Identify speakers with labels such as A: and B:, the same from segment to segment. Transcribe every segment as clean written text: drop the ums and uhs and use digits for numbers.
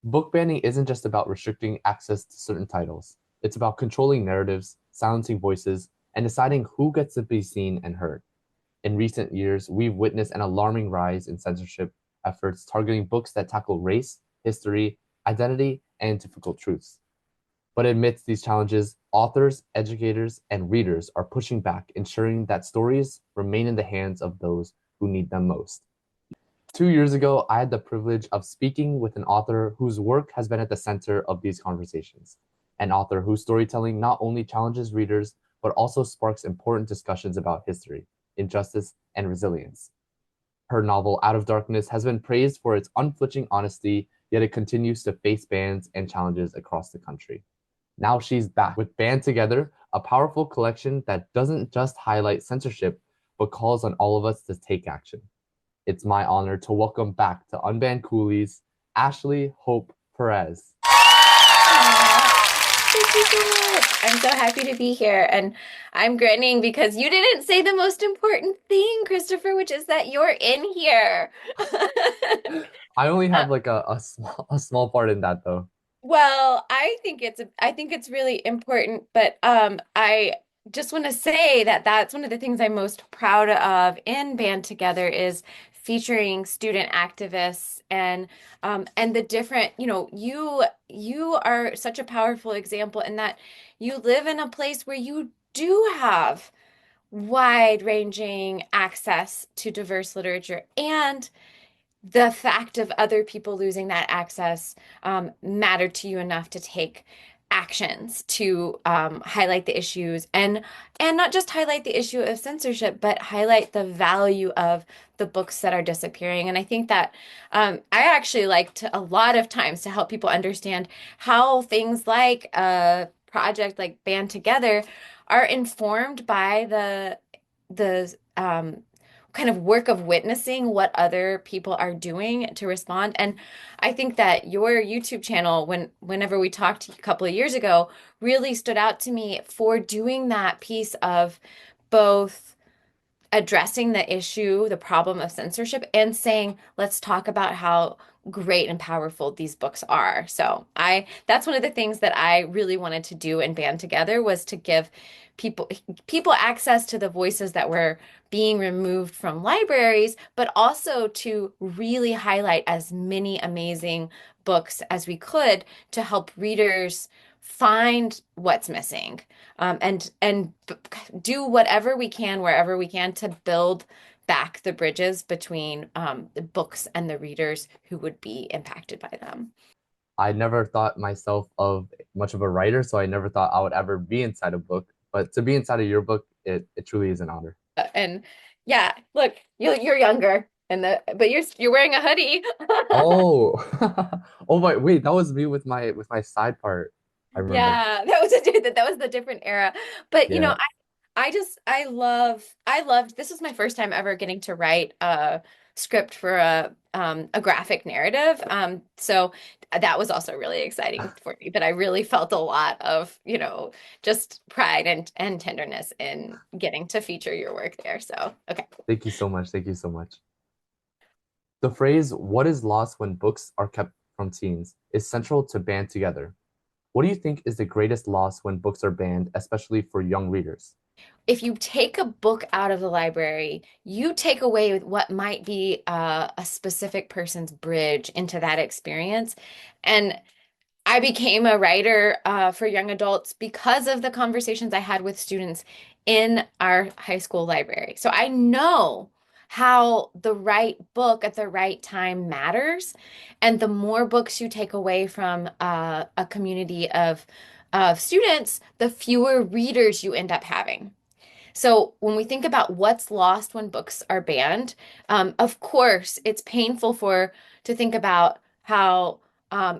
A: Book banning isn't just about restricting access to certain titles. It's about controlling narratives, silencing voices, and deciding who gets to be seen and heard. In recent years, we've witnessed an alarming rise in censorship efforts targeting books that tackle race, history, identity, and difficult truths. But amidst these challenges, authors, educators, and readers are pushing back, ensuring that stories remain in the hands of those who need them most. 2 years ago, I had the privilege of speaking with an author whose work has been at the center of these conversations, an author whose storytelling not only challenges readers, but also sparks important discussions about history, injustice, and resilience. Her novel Out of Darkness has been praised for its unflinching honesty, yet it continues to face bans and challenges across the country. Now she's back with Band Together, a powerful collection that doesn't just highlight censorship, but calls on all of us to take action. It's my honor to welcome back to Unban Coolies, Ashley Hope Perez.
B: Aw, thank you so much. I'm so happy to be here. And I'm grinning because you didn't say the most important thing, Christopher, which is that you're in here.
A: I only
B: Uh,
A: have like a small part in that though.
B: well, I think it's really important, but I just want to say that that's one of the things I'm most proud of in Band Together is featuring student activists and the different, you are such a powerful example in that you live in a place where you do have wide-ranging access to diverse literature and the fact of other people losing that access mattered to you enough to take actions to highlight the issues and not just highlight the issue of censorship, but highlight the value of the books that are disappearing. And I think that I actually like to a lot of times to help people understand how things like a project like Band Together are informed by the kind of work of witnessing what other people are doing to respond. And I think that your YouTube channel, whenever we talked a couple of years ago, really stood out to me for doing that piece of both addressing the issue, the problem of censorship, and saying, let's talk about how great and powerful these books are. So that's one of the things that I really wanted to do and band together was to give people people access to the voices that were being removed from libraries, but also to really highlight as many amazing books as we could to help readers find what's missing and do whatever we can wherever we can to build back the bridges between the books and the readers who would be impacted by them.
A: I never thought myself of much of a writer, so I never thought I would ever be inside a book. But to be inside of your book, it truly is an honor.
B: And yeah, look, you're younger, but you're wearing a hoodie.
A: Oh, oh my, wait, that was me with my side part. I remember.
B: Yeah, that was the different era. But
A: Yeah.
B: I just I loved this was my first time ever getting to write a script for a graphic narrative. So that was also really exciting for me. But I really felt a lot of, just pride and tenderness in getting to feature your work there. So okay.
A: Thank you so much. Thank you so much. The phrase "what is lost when books are kept from teens" is central to Band Together. What do you think is the greatest loss when books are banned, especially for young readers?
B: If you take a book out of the library, you take away what might be a specific person's bridge into that experience. And I became a writer for young adults because of the conversations I had with students in our high school library. So I know how the right book at the right time matters. And the more books you take away from a community of students, the fewer readers you end up having. So when we think about what's lost when books are banned, of course, it's painful to think about how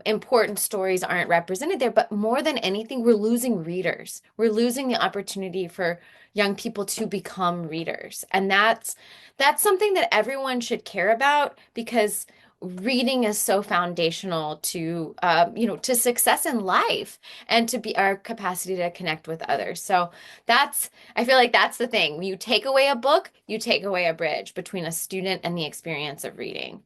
B: important stories aren't represented there. But more than anything, we're losing readers. We're losing the opportunity for young people to become readers, and that's something that everyone should care about because reading is so foundational to to success in life and to be our capacity to connect with others. So that's I feel like that's the thing. When you take away a book, you take away a bridge between a student and the experience of reading.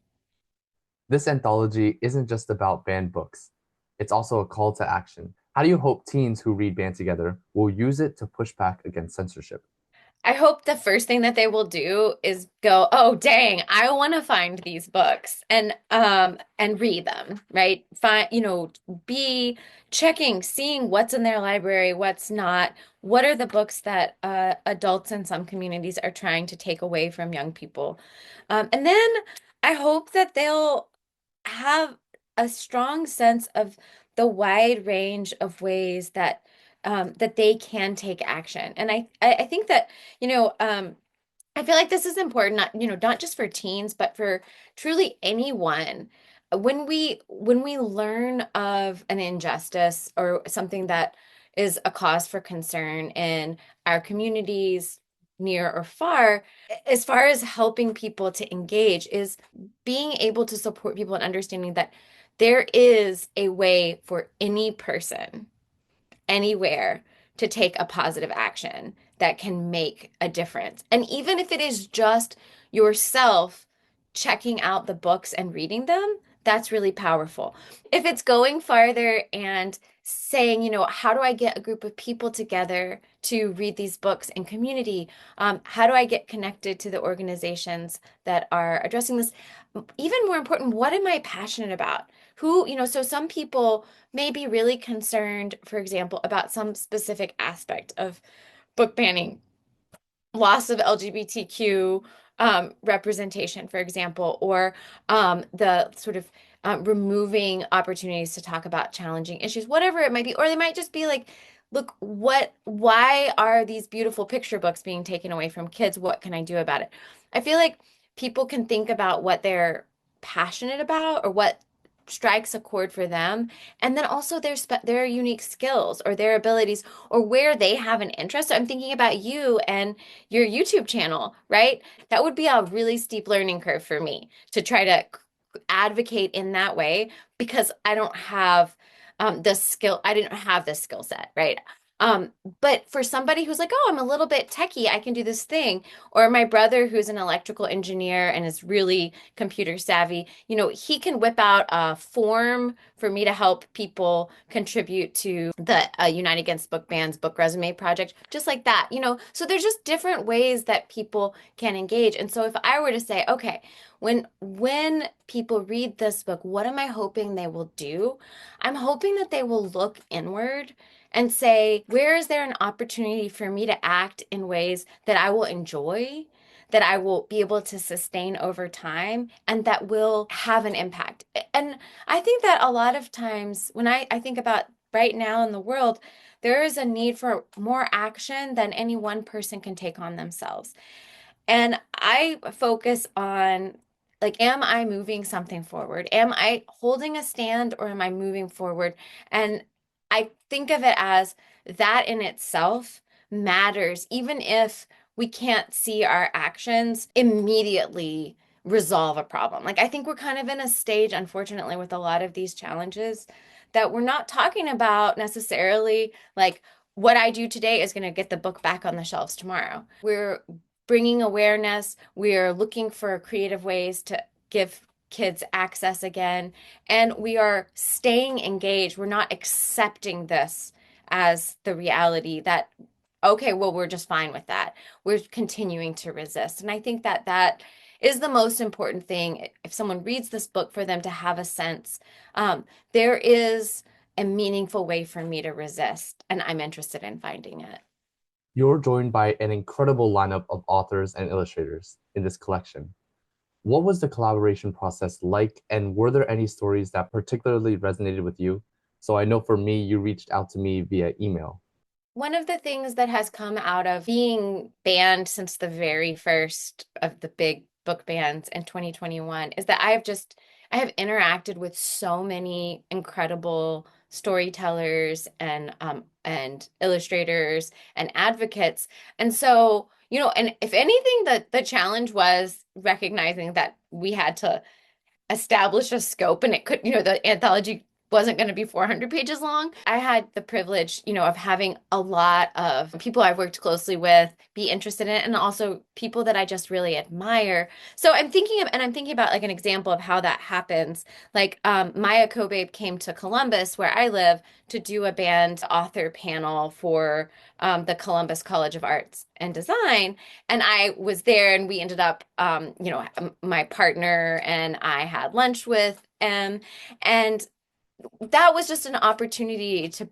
A: This anthology isn't just about banned books, it's also a call to action. How do you hope teens who read Band Together will use it to push back against censorship?
B: I hope the first thing that they will do is go, oh dang, I want to find these books and read them, right? Find, be checking, seeing what's in their library, what's not. What are the books that adults in some communities are trying to take away from young people? And then I hope that they'll have a strong sense of the wide range of ways that they can take action. And I think that, you know, um, I feel like this is important, not just for teens, but for truly anyone. When we learn of an injustice or something that is a cause for concern in our communities, near or far, as far as helping people to engage, is being able to support people and understanding that there is a way for any person anywhere to take a positive action that can make a difference. And even if it is just yourself checking out the books and reading them, that's really powerful. If it's going farther and saying, how do I get a group of people together to read these books in community? How do I get connected to the organizations that are addressing this? Even more important, what am I passionate about? So some people may be really concerned, for example, about some specific aspect of book banning, loss of LGBTQ representation, for example, or the sort of removing opportunities to talk about challenging issues, whatever it might be. Or they might just be like, look, why are these beautiful picture books being taken away from kids? What can I do about it? I feel like people can think about what they're passionate about or what strikes a chord for them, and then also their unique skills or their abilities or where they have an interest. So I'm thinking about you and your YouTube channel, right? That would be a really steep learning curve for me to try to advocate in that way because I don't have the skill. I didn't have this skill set, right? Um, but for somebody who's like, oh, I'm a little bit techie, I can do this thing. Or my brother who's an electrical engineer and is really computer savvy, he can whip out a form for me to help people contribute to the Unite Against Book Bans book resume project, just like that, So there's just different ways that people can engage. And so if I were to say, okay, when people read this book, what am I hoping they will do? I'm hoping that they will look inward and say, where is there an opportunity for me to act in ways that I will enjoy, that I will be able to sustain over time, and that will have an impact? And I think that a lot of times when I think about right now in the world, there is a need for more action than any one person can take on themselves. And I focus on, like, am I moving something forward? Am I holding a stand or am I moving forward? And I think of it as that in itself matters, even if we can't see our actions immediately resolve a problem. Like, I think we're kind of in a stage, unfortunately, with a lot of these challenges that we're not talking about necessarily like what I do today is going to get the book back on the shelves tomorrow. We're bringing awareness. We're looking for creative ways to give kids access again. And we are staying engaged. We're not accepting this as the reality that, okay, well, we're just fine with that. We're continuing to resist. And I think that that is the most important thing. If someone reads this book, for them to have a sense, there is a meaningful way for me to resist, and I'm interested in finding it.
A: You're joined by an incredible lineup of authors and illustrators in this collection. What was the collaboration process like, and were there any stories that particularly resonated with you? So I know for me, you reached out to me via email.
B: One of the things that has come out of being banned since the very first of the big book bans in 2021 is that I have interacted with so many incredible storytellers and illustrators and advocates. And so, and if anything, the challenge was recognizing that we had to establish a scope, and it could, the anthology wasn't going to be 400 pages long. I had the privilege, of having a lot of people I've worked closely with be interested in it, and also people that I just really admire. So I'm thinking about like an example of how that happens. Like Maya Kobabe came to Columbus, where I live, to do a band author panel for the Columbus College of Arts and Design. And I was there, and we ended up, my partner and I had lunch with him. And that was just an opportunity to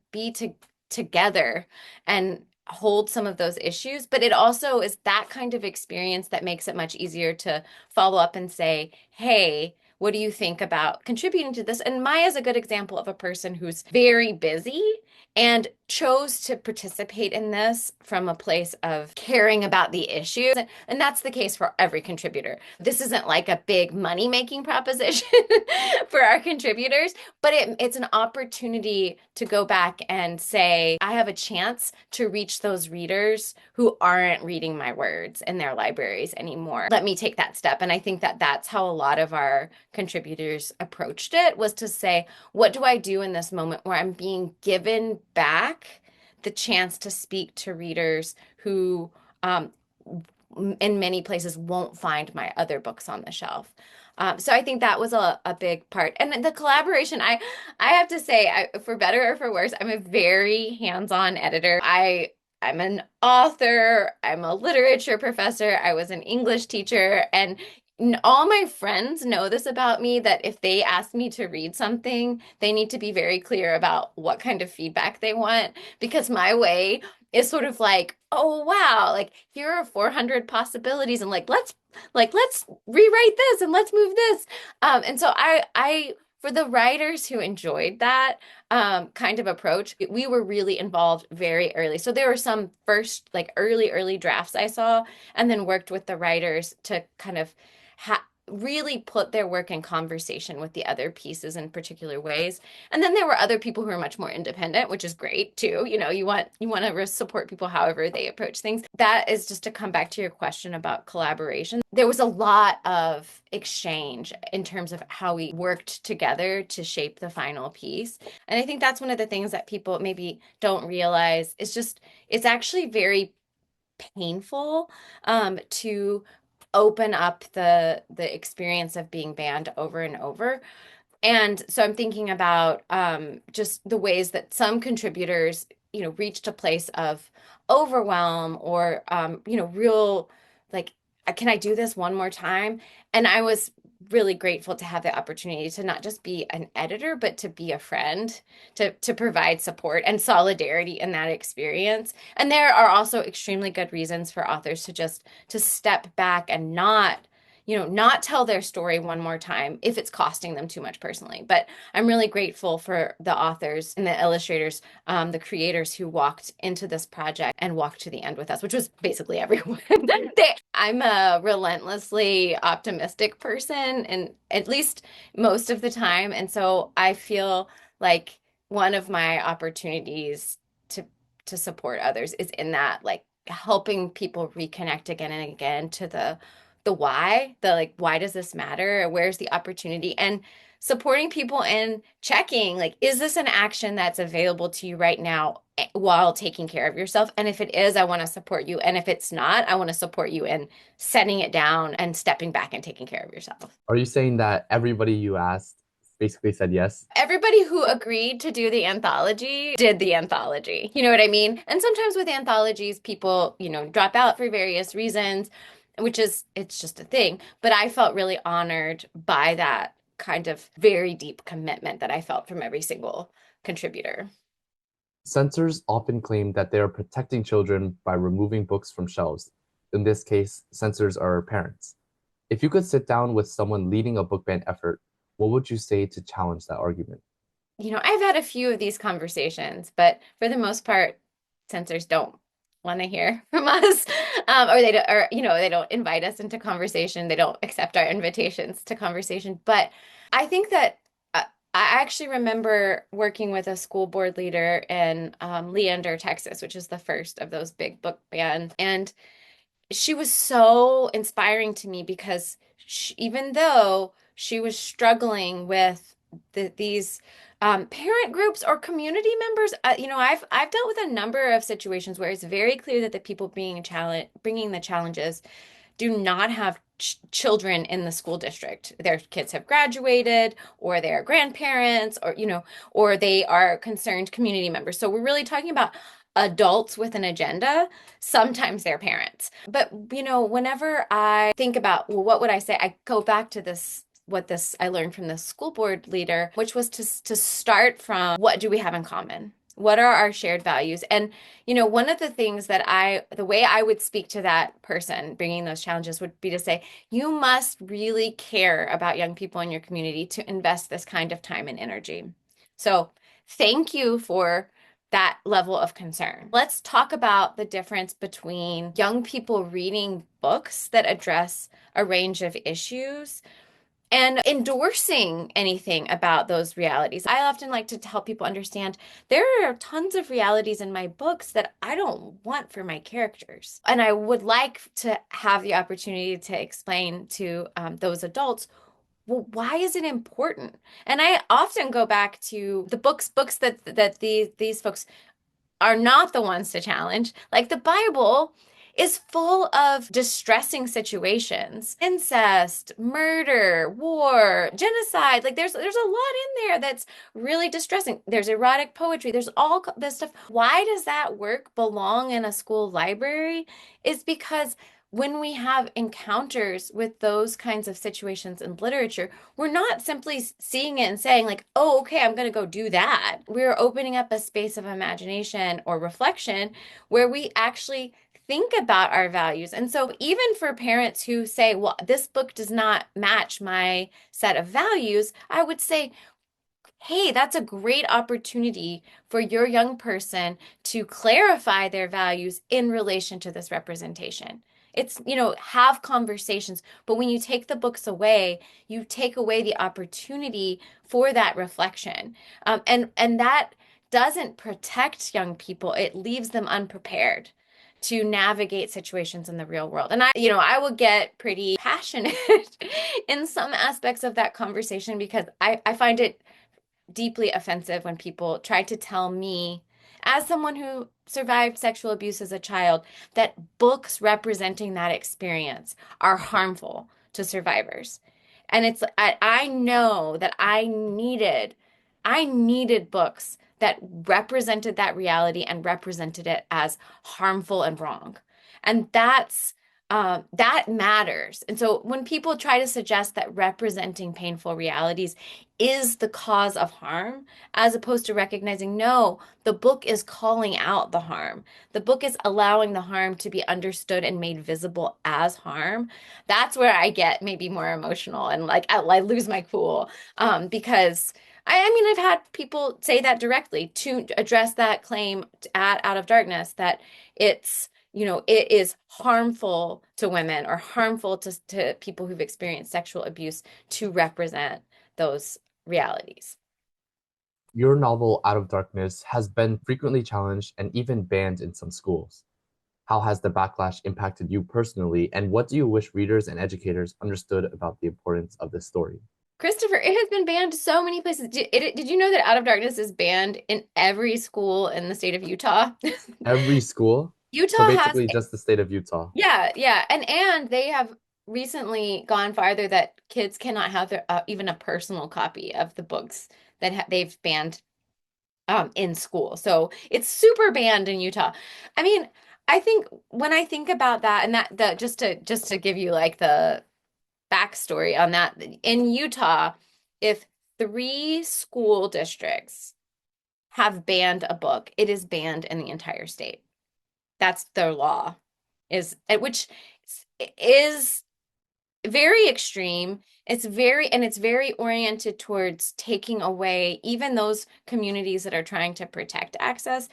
B: together and hold some of those issues. But it also is that kind of experience that makes it much easier to follow up and say, hey, what do you think about contributing to this? And Maya's a good example of a person who's very busy and chose to participate in this from a place of caring about the issues. And that's the case for every contributor. This isn't like a big money making proposition for our contributors, but it's an opportunity to go back and say, I have a chance to reach those readers who aren't reading my words in their libraries anymore. Let me take that step. And I think that that's how a lot of our contributors approached it, was to say, what do I do in this moment where I'm being given back the chance to speak to readers who, in many places, won't find my other books on the shelf. So I think that was a big part. And the collaboration, I have to say, for better or for worse, I'm a very hands-on editor. I'm an author, I'm a literature professor, I was an English teacher, and all my friends know this about me, that if they ask me to read something, they need to be very clear about what kind of feedback they want, because my way is sort of like, oh wow, like here are 400 possibilities, and let's rewrite this and let's move this. And so I for the writers who enjoyed that kind of approach, we were really involved very early. So there were some first like early drafts I saw, and then worked with the writers to kind of really put their work in conversation with the other pieces in particular ways. And then there were other people who are much more independent, which is great too. You want to support people however they approach things. That is just to come back to your question about collaboration. There was a lot of exchange in terms of how we worked together to shape the final piece. And I think that's one of the things that people maybe don't realize is just it's actually very painful to open up the experience of being banned over and over. And so I'm thinking about just the ways that some contributors, reached a place of overwhelm or, real like, can I do this one more time? And I was really grateful to have the opportunity to not just be an editor, but to be a friend, to provide support and solidarity in that experience. And there are also extremely good reasons for authors to step back and not tell their story one more time if it's costing them too much personally. But I'm really grateful for the authors and the illustrators, the creators who walked into this project and walked to the end with us, which was basically everyone. I'm a relentlessly optimistic person, and at least most of the time. And so I feel like one of my opportunities to support others is in that, like, helping people reconnect again and again to the why, the like, why does this matter? Where's the opportunity? And supporting people and checking, like, is this an action that's available to you right now while taking care of yourself? And if it is, I want to support you. And if it's not, I want to support you in setting it down and stepping back and taking care of yourself.
A: Are you saying that everybody you asked basically said yes?
B: Everybody who agreed to do the anthology did the anthology. You know what I mean? And sometimes with anthologies, people, drop out for various reasons, it's just a thing. But I felt really honored by that kind of very deep commitment that I felt from every single contributor.
A: Censors often claim that they are protecting children by removing books from shelves. In this case, censors are parents. If you could sit down with someone leading a book ban effort, what would you say to challenge that argument?
B: I've had a few of these conversations, but for the most part, censors don't want to hear from us, or they don't, or they don't invite us into conversation. They don't accept our invitations to conversation. But I think that I actually remember working with a school board leader in Leander, Texas, which is the first of those big book bans, and she was so inspiring to me because even though she was struggling with these Parent groups or community members, I've dealt with a number of situations where it's very clear that the people bringing the challenges do not have children in the school district. Their kids have graduated, or they are grandparents, or they are concerned community members. So we're really talking about adults with an agenda. Sometimes they're parents. But, whenever I think about, well, what would I say? I go back to this I learned from the school board leader, which was to start from, what do we have in common? What are our shared values? And one of the things the way I would speak to that person bringing those challenges would be to say, you must really care about young people in your community to invest this kind of time and energy. So thank you for that level of concern. Let's talk about the difference between young people reading books that address a range of issues and endorsing anything about those realities. I often like to help people understand there are tons of realities in my books that I don't want for my characters. And I would like to have the opportunity to explain to those adults, well, why is it important? And I often go back to the books that these folks are not the ones to challenge. Like the Bible is full of distressing situations, incest, murder, war, genocide. Like there's a lot in there that's really distressing. There's erotic poetry. There's all this stuff. Why does that work belong in a school library? Is because when we have encounters with those kinds of situations in literature, we're not simply seeing it and saying, like, oh, okay, I'm going to go do that. We're opening up a space of imagination or reflection where we actually think about our values. And so, even for parents who say, well, this book does not match my set of values, I would say, hey, that's a great opportunity for your young person to clarify their values in relation to this representation. It's, have conversations, but when you take the books away, you take away the opportunity for that reflection. And that doesn't protect young people. It leaves them unprepared to navigate situations in the real world. And I will get pretty passionate in some aspects of that conversation because I find it deeply offensive when people try to tell me, as someone who survived sexual abuse as a child, that books representing that experience are harmful to survivors. And I know that I needed books that represented that reality and represented it as harmful and wrong. And that matters. And so when people try to suggest that representing painful realities is the cause of harm, as opposed to recognizing, no, the book is calling out the harm. The book is allowing the harm to be understood and made visible as harm. That's where I get maybe more emotional and like I lose my cool. Because I mean, I've had people say that directly to address that claim at Out of Darkness, that it's, it is harmful to women or harmful to people who've experienced sexual abuse to represent those realities.
A: Your novel, Out of Darkness, has been frequently challenged and even banned in some schools. How has the backlash impacted you personally, and what do you wish readers and educators understood about the importance of this story?
B: Christopher, it has been banned so many places. Did you know that Out of Darkness is banned in every school in the state of Utah?
A: Every school? So
B: Utah has,
A: basically just the state of Utah.
B: yeah, yeah, and they have recently gone farther that kids cannot have even a personal copy of the books that they've banned in school. So it's super banned in Utah. I mean, I think when I think about that, and that just to give you like the backstory on that, in Utah, if three school districts have banned a book, it is banned in the entire state. That's their law, which is very extreme. It's very oriented towards taking away even those communities that are trying to protect access,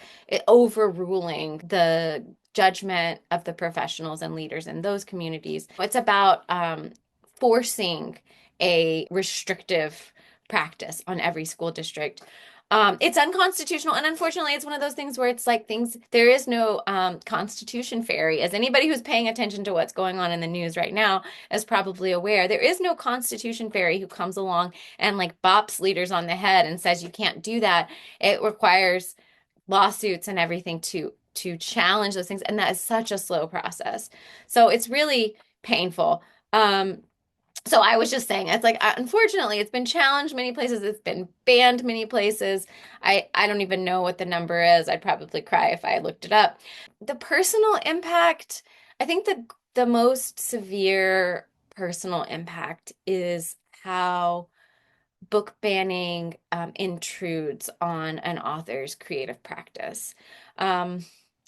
B: overruling the judgment of the professionals and leaders in those communities. It's about forcing a restrictive practice on every school district. It's unconstitutional, and unfortunately, it's one of those things where it's like things, there is no constitution fairy. As anybody who's paying attention to what's going on in the news right now is probably aware, there is no constitution fairy who comes along and like bops leaders on the head and says you can't do that. It requires lawsuits and everything to challenge those things, and that is such a slow process. So it's really painful. So I was just saying, it's like, unfortunately, it's been challenged many places. It's been banned many places. I don't even know what the number is. I'd probably cry if I looked it up. The personal impact, I think the most severe personal impact is how book banning intrudes on an author's creative practice. Um,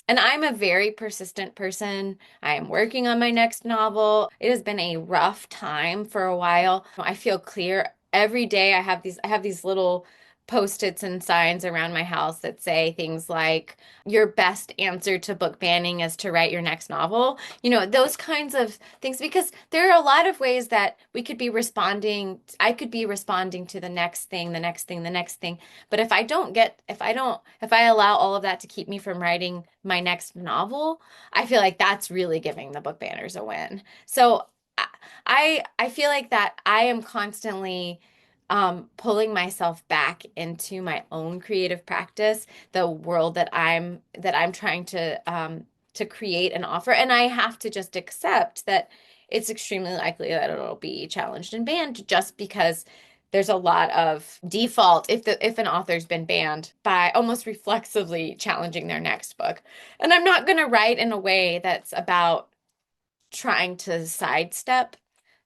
B: and I'm a very persistent person. I am working on my next novel. It has been a rough time for a while. I feel clear every day. I have these little post-its and signs around my house that say things like your best answer to book banning is to write your next novel. Those kinds of things, because there are a lot of ways that we could be responding. I could be responding to the next thing, the next thing, the next thing. But if I allow all of that to keep me from writing my next novel, I feel like that's really giving the book banners a win. So I feel like that I am constantly pulling myself back into my own creative practice, the world that I'm trying to create and offer. And I have to just accept that it's extremely likely that it'll be challenged and banned, just because there's a lot of default if an author's been banned by almost reflexively challenging their next book. And I'm not going to write in a way that's about trying to sidestep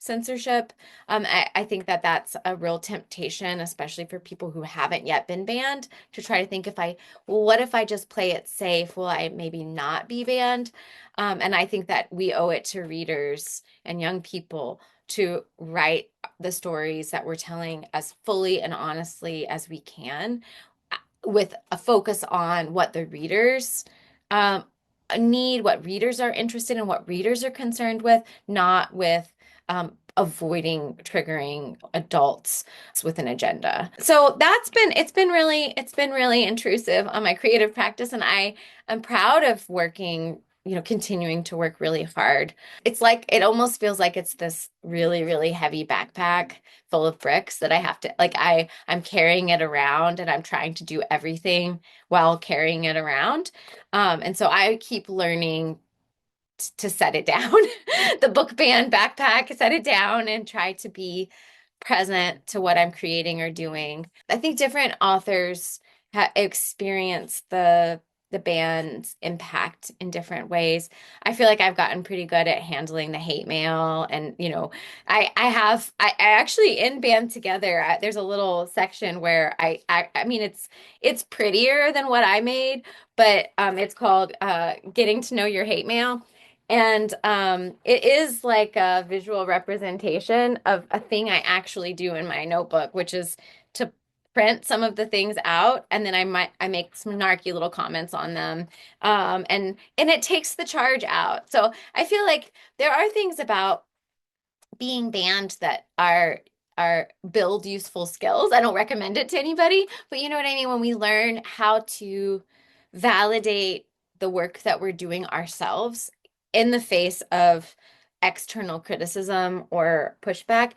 B: censorship. I think that that's a real temptation, especially for people who haven't yet been banned, to try to think, well, what if I just play it safe? Will I maybe not be banned? And I think that we owe it to readers and young people to write the stories that we're telling as fully and honestly as we can, with a focus on what the readers um, need, what readers are interested in, what readers are concerned with, not with avoiding triggering adults with an agenda. So it's been really intrusive on my creative practice, and I am proud of continuing to work really hard. It's like, it almost feels like it's this really, really heavy backpack full of bricks that I have to, like, I'm carrying it around, and I'm trying to do everything while carrying it around. And so I keep learning to set it down, the book band backpack, set it down and try to be present to what I'm creating or doing. I think different authors experience the band's impact in different ways. I feel like I've gotten pretty good at handling the hate mail, and I actually, in Band Together, there's a little section where I mean, it's prettier than what I made, but it's called Getting to Know Your Hate Mail. And it is like a visual representation of a thing I actually do in my notebook, which is to print some of the things out, and then I make some snarky little comments on them, and it takes the charge out. So I feel like there are things about being banned that are build useful skills. I don't recommend it to anybody, but you know what I mean? When we learn how to validate the work that we're doing ourselves in the face of external criticism or pushback,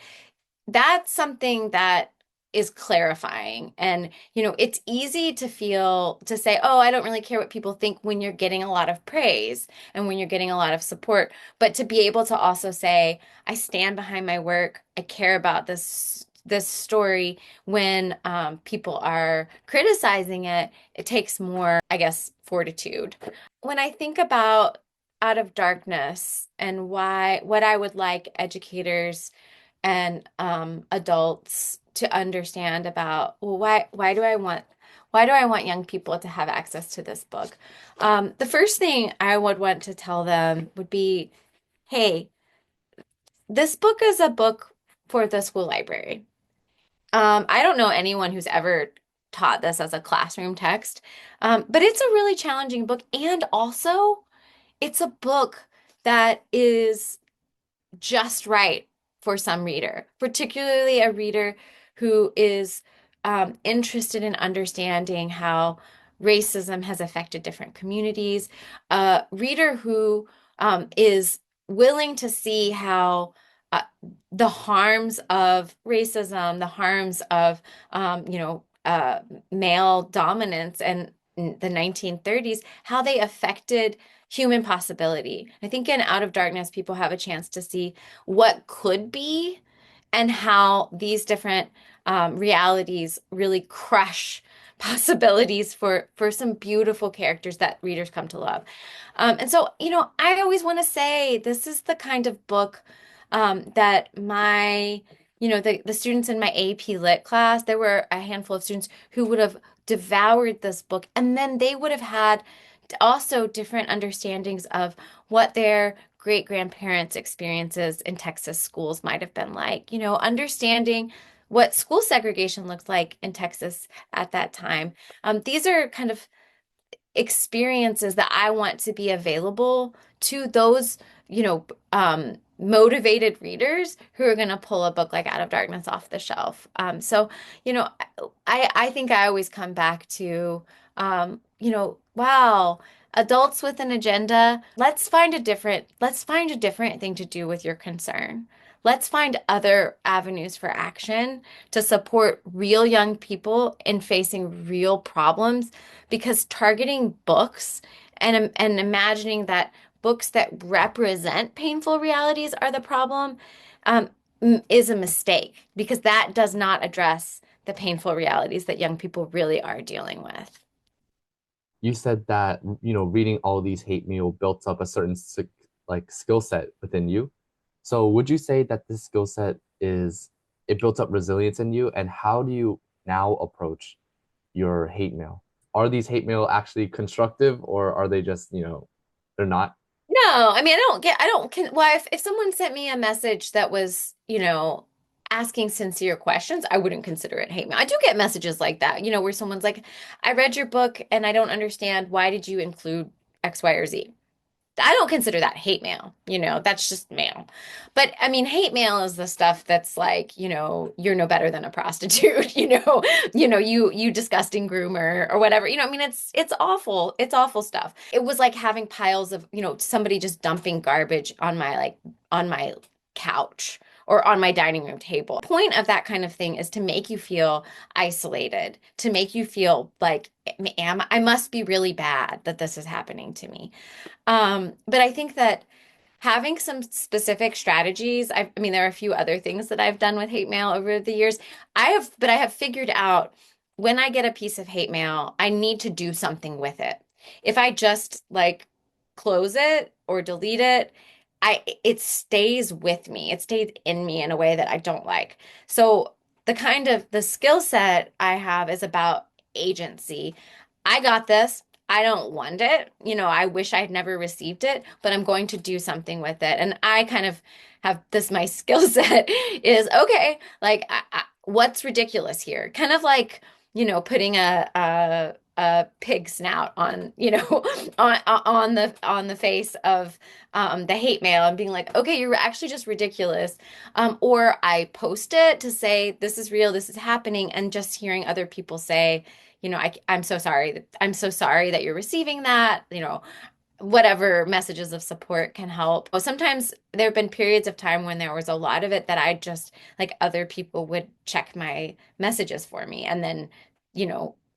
B: that's something that is clarifying. And, it's easy to say, oh, I don't really care what people think, when you're getting a lot of praise and when you're getting a lot of support. But to be able to also say, I stand behind my work, I care about this story, when people are criticizing it, it takes more, I guess, fortitude. When I think about Out of Darkness and what I would like educators and adults to understand about, well, why do I want young people to have access to this book? The first thing I would want to tell them would be, hey, this book is a book for the school library. I don't know anyone who's ever taught this as a classroom text, but it's a really challenging book. And also, it's a book that is just right for some reader, particularly a reader who is interested in understanding how racism has affected different communities, a reader who is willing to see how the harms of racism, the harms of male dominance and in the 1930s, how they affected human possibility. I think in Out of Darkness, people have a chance to see what could be and how these different realities really crush possibilities for some beautiful characters that readers come to love. And so, I always want to say this is the kind of book that the students in my AP Lit class, there were a handful of students who would have devoured this book, and then they would have had also different understandings of what their great grandparents' experiences in Texas schools might have been like, understanding what school segregation looked like in Texas at that time. These are kind of experiences that I want to be available to those, motivated readers who are going to pull a book like Out of Darkness off the shelf. So, you know, I think I always come back to, wow, adults with an agenda, let's find a different thing to do with your concern. Let's find other avenues for action to support real young people in facing real problems because targeting books and imagining that books that represent painful realities are the problem um, is a mistake because that does not address the painful realities that young people really are dealing with.
A: You said that, reading all these hate mail built up a certain like skill set within you. So would you say that this skill set it built up resilience in you? And how do you now approach your hate mail? Are these hate mail actually constructive or are they just, they're not?
B: No, I mean, I don't, well, if someone sent me a message that was, asking sincere questions, I wouldn't consider it hate mail. I do get messages like that, where someone's like, I read your book and I don't understand why did you include X, Y, or Z? I don't consider that hate mail, that's just mail. But I mean, hate mail is the stuff that's like, you're no better than a prostitute, you disgusting groomer or whatever. I mean, it's awful. It's awful stuff. It was like having piles of, somebody just dumping garbage on my couch or on my dining room table. The point of that kind of thing is to make you feel isolated, to make you feel like, I must be really bad that this is happening to me. But I think that having some specific strategies, I mean, there are a few other things that I've done with hate mail over the years. But I have figured out when I get a piece of hate mail, I need to do something with it. If I just like close it or delete it, it stays with me. It stays in me in a way that I don't like. So the skill set I have is about agency. I got this. I don't want it. I wish I had never received it, but I'm going to do something with it. And I kind of have this, my skill set is okay, like what's ridiculous here? Kind of like, putting a pig snout on, on the face of the hate mail and being like, okay, you're actually just ridiculous. Or I post it to say, this is real, this is happening, and just hearing other people say, I'm so sorry. I'm so sorry that you're receiving that. Whatever messages of support can help. Well, sometimes there have been periods of time when there was a lot of it that I just like other people would check my messages for me and then,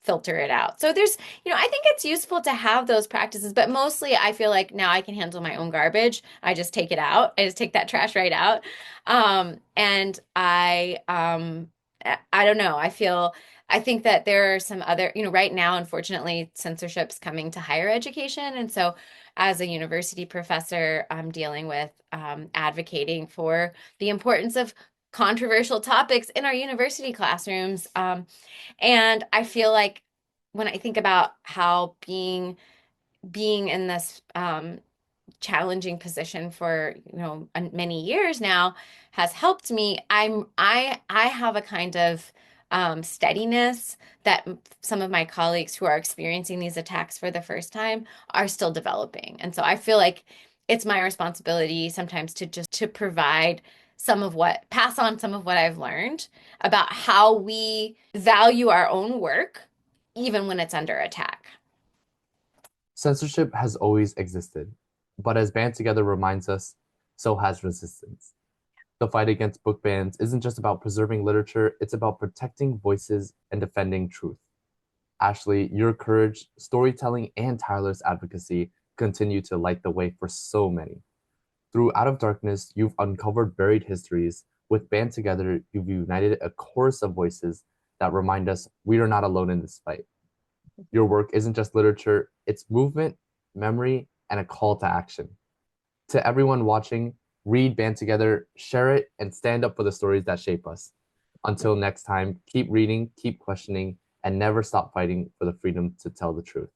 B: filter it out. So I think it's useful to have those practices, but mostly I feel like now I can handle my own garbage. I just take it out. I just take that trash right out. And I don't know. I think that there are some other, right now, unfortunately, censorship's coming to higher education. And so as a university professor, I'm dealing with advocating for the importance of controversial topics in our university classrooms. And I feel like when I think about how being in this challenging position for many years now has helped me. I have a kind of steadiness that some of my colleagues who are experiencing these attacks for the first time are still developing. And so I feel like it's my responsibility sometimes to provide pass on some of what I've learned about how we value our own work, even when it's under attack.
A: Censorship has always existed, but as Band Together reminds us, so has resistance. The fight against book bans isn't just about preserving literature, it's about protecting voices and defending truth. Ashley, your courage, storytelling, and tireless advocacy continue to light the way for so many. Through Out of Darkness, you've uncovered buried histories. With Band Together, you've united a chorus of voices that remind us we are not alone in this fight. Your work isn't just literature, it's movement, memory, and a call to action. To everyone watching, read Band Together, share it, and stand up for the stories that shape us. Until next time, keep reading, keep questioning, and never stop fighting for the freedom to tell the truth.